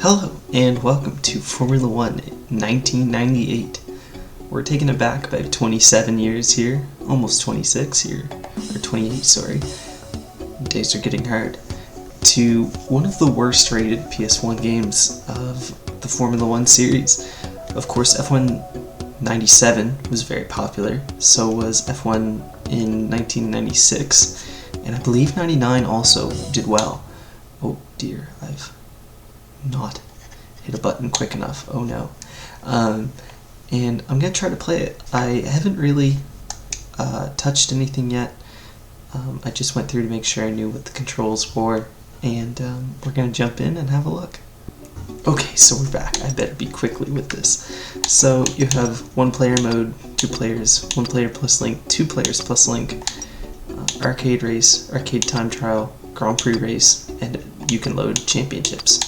Hello and welcome to Formula 1 1998. We're taken aback by 27 years here, almost 26 here, or 28, sorry. Days are getting hard. To one of the worst rated PS1 games of the Formula 1 series. Of course, F1 97 was very popular, so was F1 in 1996, and I believe 99 also did well. Oh dear, I've not hit a button quick enough. Oh no. And I'm going to try to play it. I haven't really touched anything yet. I just went through to make sure I knew what the controls were, and we're going to jump in and have a look. Okay, so we're back. I better be quickly with this. So you have one player mode, 2 players, 1 player plus link, 2 players plus link, arcade race, arcade time trial, Grand Prix race, and you can load championships.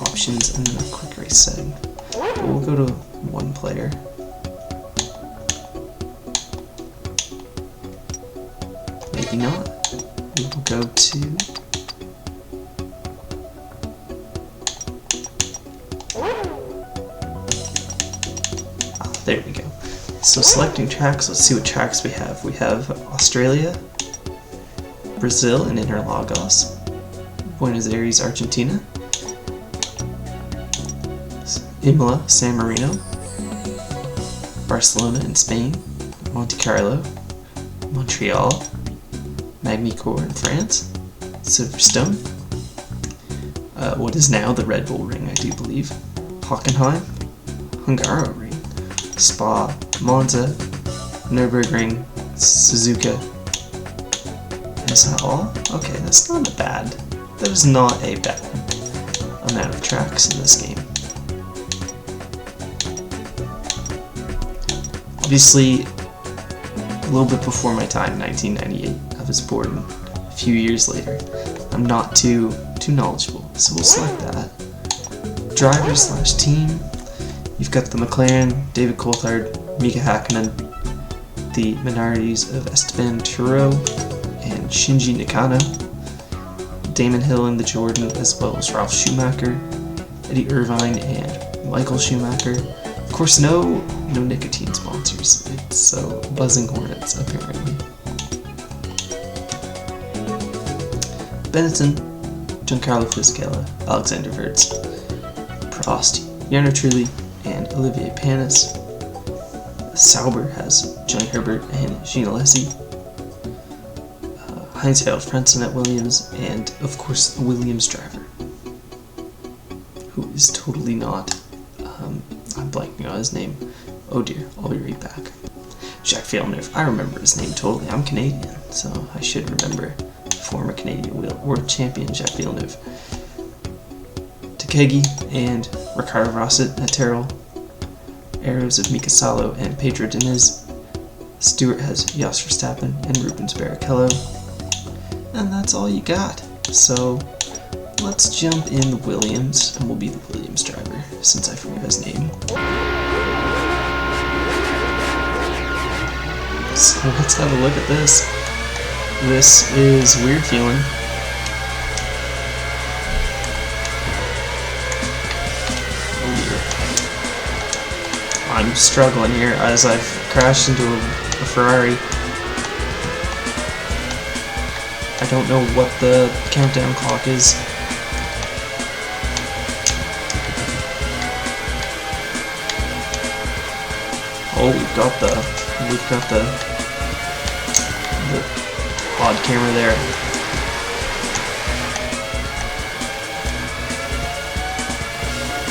Options, and then a quick race setting. But we'll go to 1 player. Maybe not. We will go to there we go. So selecting tracks, let's see what tracks we have. We have Australia, Brazil and Interlagos, Buenos Aires, Argentina, Imola, San Marino, Barcelona in Spain, Monte Carlo, Montreal, Magny-Cours in France, Silverstone, what is now the Red Bull Ring, I do believe, Hockenheim, Hungaroring, Spa, Monza, Nürburgring, Suzuka. Is that all? Okay, that's not bad. That is not a bad amount of tracks in this game. Obviously, a little bit before my time, 1998. I was born a few years later. I'm not too knowledgeable, so we'll select that. Driver/team. You've got the McLaren, David Coulthard, Mika Hakkinen, the minorities of Esteban Turo and Shinji Nakano, Damon Hill and the Jordan, as well as Ralf Schumacher, Eddie Irvine and Michael Schumacher. Of course, no nicotine sponsors. It's so Buzzing Hornets, apparently. Benetton, Giancarlo Fisichella, Alexander Wirtz, Prost, Jarno Trulli, and Olivier Panis. Sauber has Johnny Herbert and Gina Alesi. Heinz-Harald Frentzen at Williams, and of course the Williams driver, who is totally not, I'm blanking on his name. Oh dear, I'll be right back. Jacques Villeneuve, I remember his name totally. I'm Canadian, so I should remember former Canadian world champion Jacques Villeneuve. Takagi and Ricardo Rosset at Terrell. Arrows of Mika Salo and Pedro Diniz. Stewart has Jos Verstappen and Rubens Barrichello. And that's all you got. So let's jump in the Williams, and we'll be the Williams driver, since I forgot his name. So let's have a look at this. This is weird feeling. Oh dear. I'm struggling here as I've crashed into a Ferrari. I don't know what the countdown clock is. Oh, we've got the quad camera there.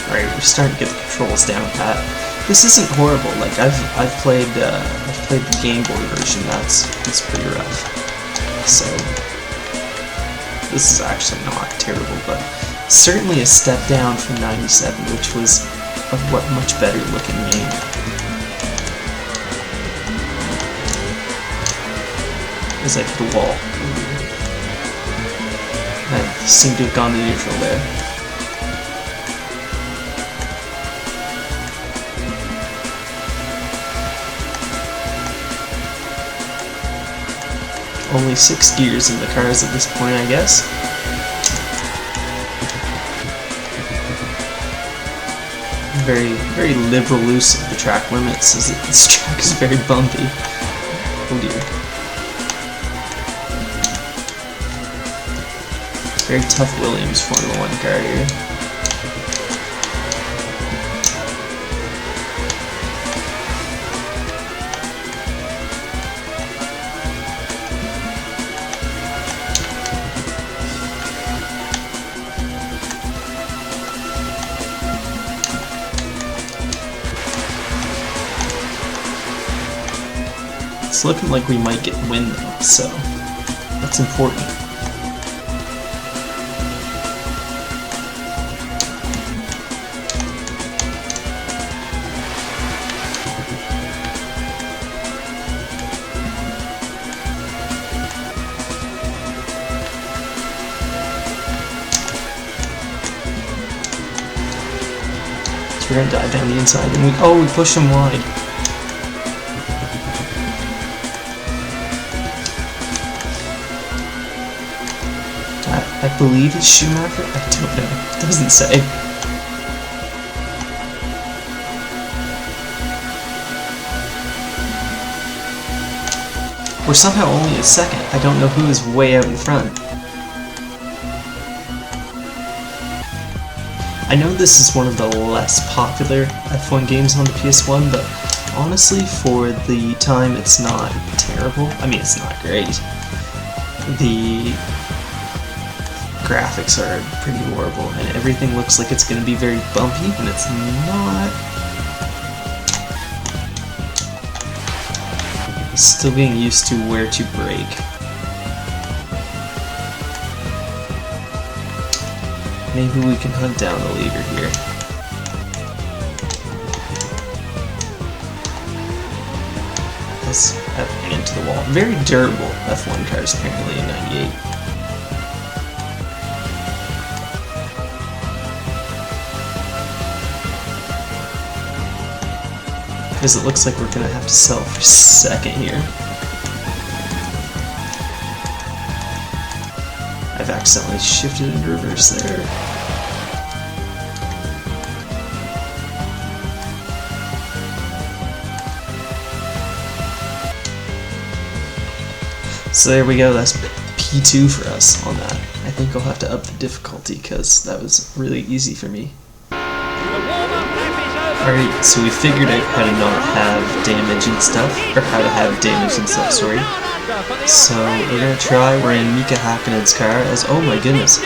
Alright, we're starting to get the controls down pat. This isn't horrible. Like I've played the Game Boy version. That's pretty rough. So this is actually not terrible, but certainly a step down from 97, which was a much better looking game. As I hit the wall. I seem to have gone to neutral there. Only 6 gears in the cars at this point, I guess. very, very liberal use of the track limits, as this track is very bumpy. Oh dear. Very tough Williams Formula 1 car here. It's looking like we might get win though, so that's important. So we're gonna dive down the inside, and we push him wide. I believe it's Schumacher? I don't know. It doesn't say. We're somehow only a second. I don't know who is way out in front. I know this is one of the less popular F1 games on the PS1, but honestly, for the time, it's not terrible. I mean, it's not great. The graphics are pretty horrible, and everything looks like it's going to be very bumpy, and it's not. Still getting used to where to brake. Maybe we can hunt down the leader here. That's happening into the wall. Very durable F1 cars apparently in '98. Because it looks like we're going to have to settle for second here. I've accidentally shifted into reverse there. So there we go, that's P2 for us on that. I think I'll have to up the difficulty because that was really easy for me. Alright, so we figured out how to not have damage and stuff, or how to have damage and stuff, sorry. So we're gonna try, we're in Mika Hakkinen's car as, oh my goodness.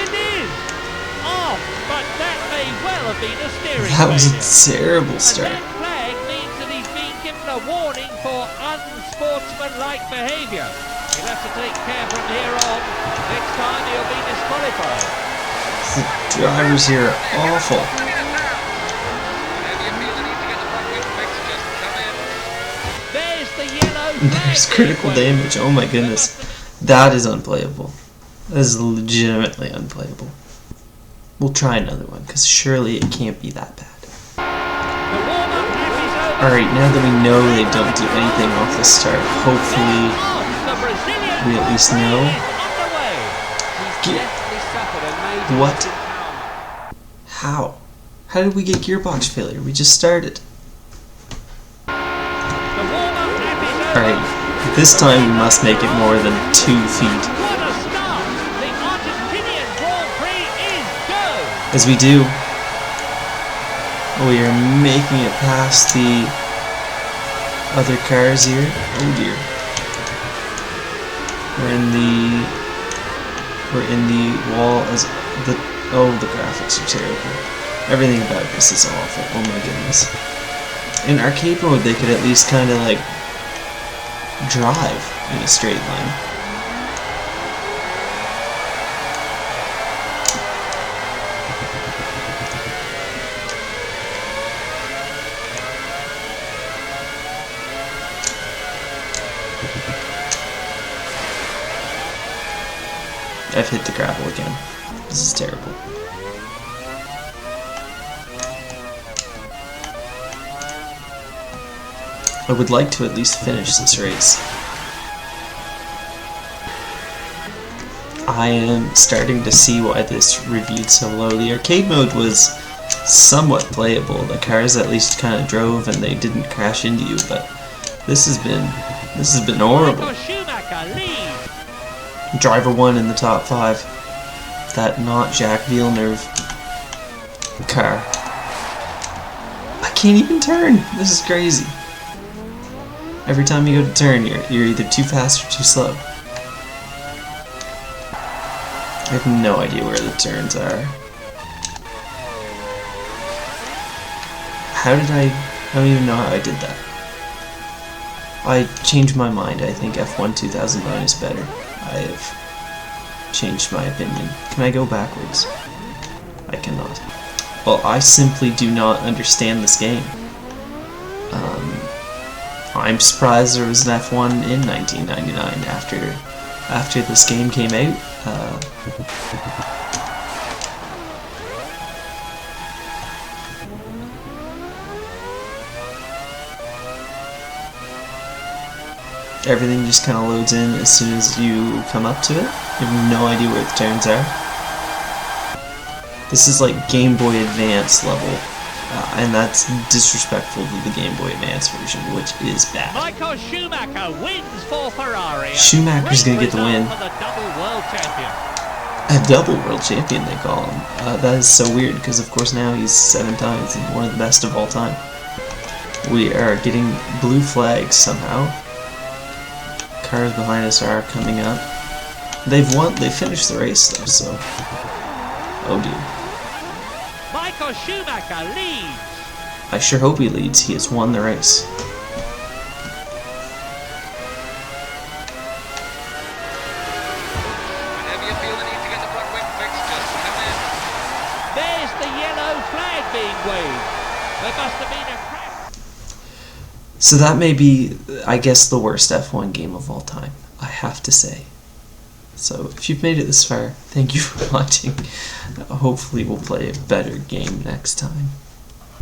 That was a terrible start. That flag means that he's being given a warning for unsportsmanlike behaviour. He'll have to take care from here on. Next time he'll be disqualified. The drivers here are awful. There's critical damage, oh my goodness. That is unplayable. That is legitimately unplayable. We'll try another one, because surely it can't be that bad. Alright, now that we know they don't do anything off the start, hopefully we at least know. What? How? How did we get gearbox failure? We just started. Alright, this time we must make it more than 2 feet. As we do, we are making it past the other cars here. Oh dear. We're in the wall as the graphics are terrible. Everything about this is awful. Oh my goodness. In arcade mode they could at least kind of like drive in a straight line. I've hit the gravel again. This is terrible. I would like to at least finish this race. I am starting to see why this reviewed so low. The arcade mode was somewhat playable. The cars at least kind of drove and they didn't crash into you, but this has been horrible. Driver 1 in the top 5. That not Jacques Villeneuve car. I can't even turn. This is crazy. Every time you go to turn, you're either too fast or too slow. I have no idea where the turns are. I don't even know how I did that. I changed my mind. I think F1 2009 is better. I have changed my opinion. Can I go backwards? I cannot. Well, I simply do not understand this game. I'm surprised there was an F1 in 1999 after this game came out. Everything just kind of loads in as soon as you come up to it. You have no idea where the turns are. This is like Game Boy Advance level, and that's disrespectful to the Game Boy Advance version, which is bad. Michael Schumacher wins for Ferrari. Schumacher's gonna get the win. For the double world champion. A double world champion, they call him. That is so weird, because of course now he's 7 times and one of the best of all time. We are getting blue flags somehow. Cars behind us are coming up. They've finished the race though, so... Oh dude. Michael Schumacher leads. I sure hope he leads. He has won the race. Whenever you feel the need to get the front wing fixed, just come in. There's the yellow flag being waved. There must have been a crash. So that may be, I guess, the worst F1 game of all time, I have to say. So if you've made it this far, thank you for watching. Hopefully we'll play a better game next time.